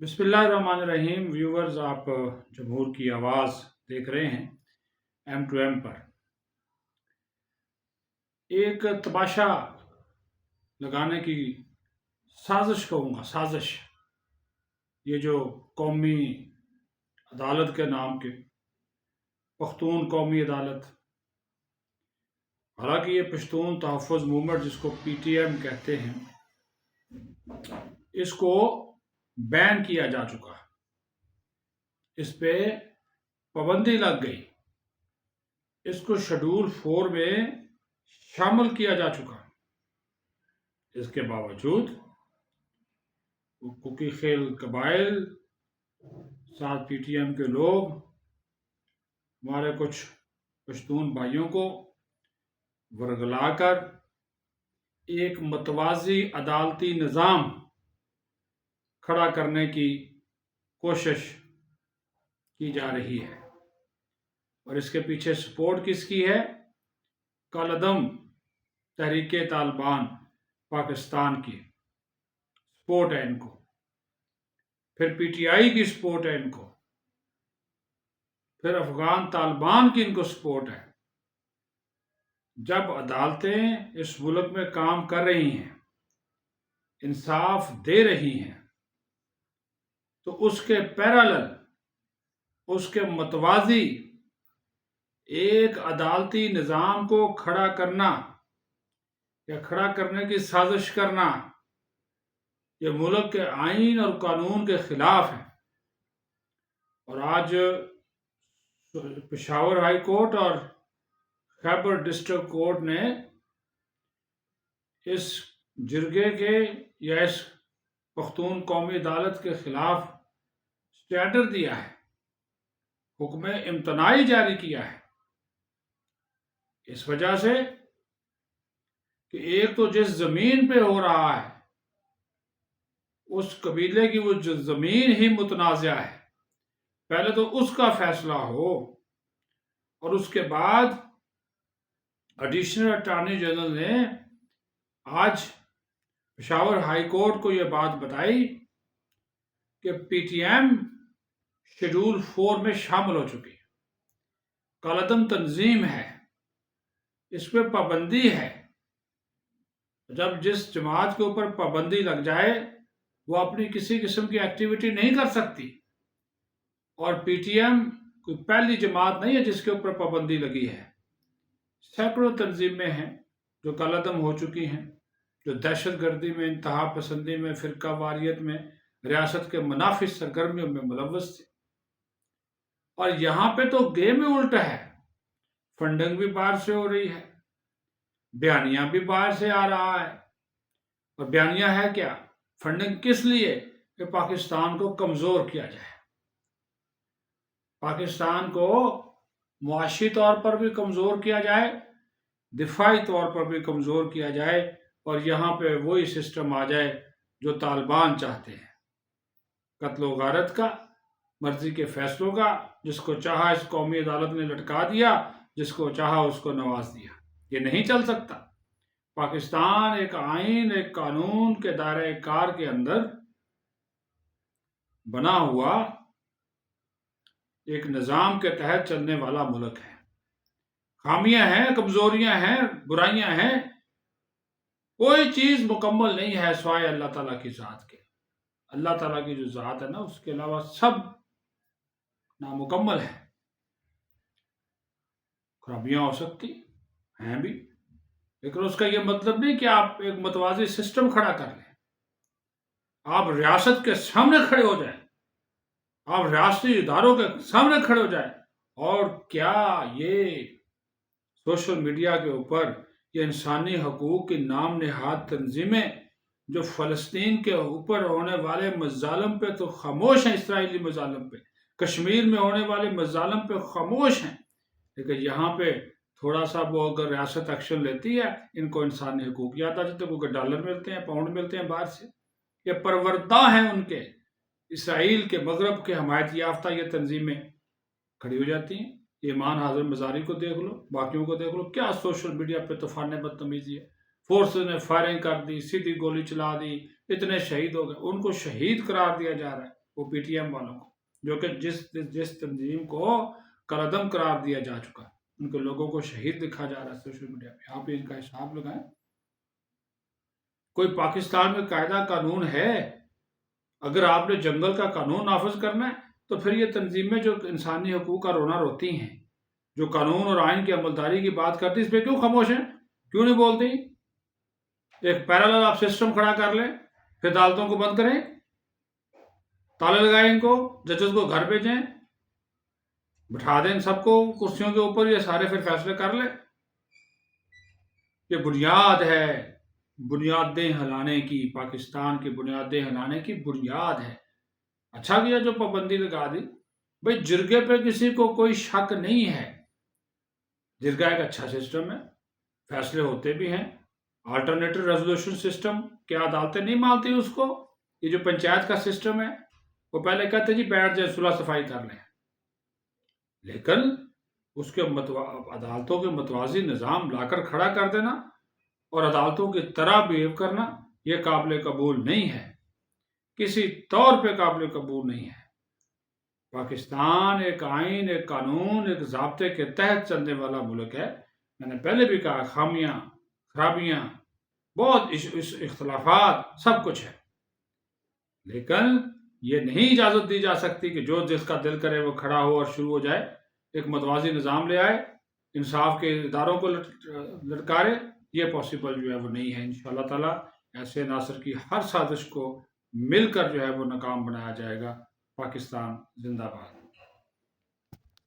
बिस्मिल्लाहिर्रहमानिर्रहीम व्यूवर्स, आप जमहूर की आवाज़ देख रहे हैं M2M पर। एक तमाशा लगाने की साजिश कहूँगा, साजिश। ये जो कौमी अदालत के नाम के पख्तून कौमी अदालत, हालांकि ये पश्तून तहफ़्फ़ुज़ मूवमेंट जिसको PTM कहते हैं, इसको बैन किया जा चुका, इस पे पाबंदी लग गई, इसको शेड्यूल 4 में शामिल किया जा चुका। इसके बावजूद कुकी खेल कबाइल साथ PTM के लोग हमारे कुछ पश्तून भाइयों को वरगलाकर एक मतवाज़ी अदालती निज़ाम खड़ा करने की कोशिश की जा रही है। और इसके पीछे सपोर्ट किसकी है? कालअदम तहरीक तालिबान पाकिस्तान की सपोर्ट है इनको, फिर PTI की सपोर्ट है इनको, फिर अफगान तालिबान की इनको सपोर्ट है। जब अदालतें इस मुल्क में काम कर रही हैं, इंसाफ दे रही हैं, तो उसके पैरेलल, उसके मतवाज़ी एक अदालती निज़ाम को खड़ा करना या खड़ा करने की साजिश करना, ये मुल्क के आइन और कानून के खिलाफ है। और आज पेशावर हाई कोर्ट और खैबर डिस्ट्रिक्ट कोर्ट ने इस जिरगे के या इस पख्तून कौमी अदालत के खिलाफ स्टैंडर्ड दिया है, हुक्म इम्तनाई जारी किया है, इस वजह से कि एक तो जिस जमीन पे हो रहा है उस कबीले की वो जो जमीन ही मुतनाज़ा है, पहले तो उसका फैसला हो और उसके बाद एडिशनल अटॉर्नी जनरल ने आज पेशावर हाई कोर्ट को ये बात बताई कि PTM शेड्यूल 4 में शामिल हो चुकी है, कालअदम तंजीम है, इस पर पाबंदी है। जब जिस जमात के ऊपर पाबंदी लग जाए वो अपनी किसी किस्म की एक्टिविटी नहीं कर सकती, और PTM कोई पहली जमात नहीं है जिसके ऊपर पाबंदी लगी है। सैकड़ों तंजीमें हैं जो कालअदम हो चुकी हैं, जो दहशत गर्दी में, इंतहा पसंदी में, फ़िरका वारियत में, रियासत के मुनाफिज सरगर्मियों में मुलव्वस थे। और यहाँ पे तो गेम ही उल्टा है, फंडिंग भी बाहर से हो रही है, बयानिया भी बाहर से आ रहा है। और बयानिया है क्या? फंडिंग किस लिए? कि पाकिस्तान को कमज़ोर किया जाए, पाकिस्तान को मुआशी तौर पर भी कमज़ोर किया जाए, दिफाई तौर पर भी कमज़ोर किया जाए, और यहाँ पे वही सिस्टम आ जाए जो तालिबान चाहते हैं, कत्ल व गारत का, मर्जी के फैसलों का। जिसको चाहा इस कौमी अदालत ने लटका दिया, जिसको चाहा उसको नवाज दिया। ये नहीं चल सकता। पाकिस्तान एक आइन, एक कानून के दायरे कार के अंदर बना हुआ एक निज़ाम के तहत चलने वाला मुल्क है। खामियां हैं, कमजोरियां हैं, बुराइयां हैं, कोई चीज मुकम्मल नहीं है सिवाय अल्लाह ताला की ज़ात के। अल्लाह ताला की जो ज़ात है ना, उसके अलावा सब नामुकम्मल है। खराबियां हो सकती हैं भी, लेकिन उसका यह मतलब नहीं कि आप एक मतवाज़ी सिस्टम खड़ा कर लें। आप रियासत के सामने खड़े हो जाएं, आप रियासती इदारों के सामने खड़े हो जाएं। और क्या ये सोशल मीडिया के ऊपर ये इंसानी हकूक़ की नाम नहाद तंजीमें जो फ़लस्तीन के ऊपर होने वाले मज़ालम पे तो खामोश हैं, इसराइली मज़ालम पे, कश्मीर में होने वाले मज़ालम पे खामोश हैं, लेकिन यहाँ पे थोड़ा सा वो अगर रियासत एक्शन लेती है, इनको इंसानी हकूक़ याद आ जाते हैं, क्योंकि डॉलर मिलते हैं, पाउंड मिलते हैं बाहर से। ये परवरदा हैं उनके, इसराइल के, मगरब के हमायत याफ्ता ये तंजीमें खड़ी हो जाती हैं। ईमान हाजिर मजारी को देख लो, बाकियों को देख लो, क्या सोशल मीडिया पे तूफान बदतमीजी है। फोर्सेस ने फायरिंग कर दी, सीधी गोली चला दी, इतने शहीद हो गए, उनको शहीद करार दिया जा रहा है। وہ پی ٹی ایم والوں کو، جو کہ جس تنظیم کو کالعدم قرار دیا جا چکا، ان کے لوگوں کو شہید لکھا جا رہا ہے سوشل میڈیا پہ، آپ ان کا حساب لگائیں۔ کوئی پاکستان میں قاعدہ قانون ہے؟ اگر آپ نے جنگل کا قانون نافذ کرنا ہے تو پھر یہ تنظیمیں جو انسانی حقوق کا رونا روتی ہیں، جو قانون اور آئین کی عملداری کی بات کرتی، اس پہ کیوں خاموش ہیں؟ کیوں نہیں بولتی؟ ایک پیرالل آپ سسٹم کھڑا کر لیں، پھر عدالتوں کو بند کریں، تالے لگائیں ان کو، ججز کو گھر بھیجیں، بٹھا دیں سب کو کرسیوں کے اوپر، یہ سارے پھر فیصلے کر لیں۔ یہ بنیاد ہے بنیادیں ہلانے کی، پاکستان کی بنیادیں ہلانے کی بنیاد ہے۔ اچھا کیا جو پابندی لگا دی، بھئی جرگے پہ کسی کو کوئی شک نہیں ہے، جرگہ ایک اچھا سسٹم ہے، فیصلے ہوتے بھی ہیں، آلٹرنیٹو ریزولوشن سسٹم، کیا عدالتیں نہیں مانتی اس کو؟ یہ جو پنچایت کا سسٹم ہے، وہ پہلے کہتے جی بیٹھ جائے صلح صفائی کر لیں، لیکن اس کے عدالتوں کے متوازی نظام لا کر کھڑا کر دینا اور عدالتوں کی طرح بیہیو کرنا، یہ قابل قبول نہیں ہے، کسی طور پہ قابل قبول نہیں ہے۔ پاکستان ایک آئین، ایک قانون، ایک ضابطے کے تحت چلنے والا ملک ہے۔ میں نے پہلے بھی کہا، خامیاں، خرابیاں، بہت اختلافات، سب کچھ ہے، لیکن یہ نہیں اجازت دی جا سکتی کہ جو جس کا دل کرے وہ کھڑا ہو اور شروع ہو جائے، ایک متوازی نظام لے آئے، انصاف کے اداروں کو لٹکارے۔ یہ پاسبل جو ہے وہ نہیں ہے۔ انشاءاللہ تعالیٰ ایسے عناصر کی ہر سازش کو مل کر جو ہے وہ ناکام بنایا جائے گا۔ پاکستان زندہ باد۔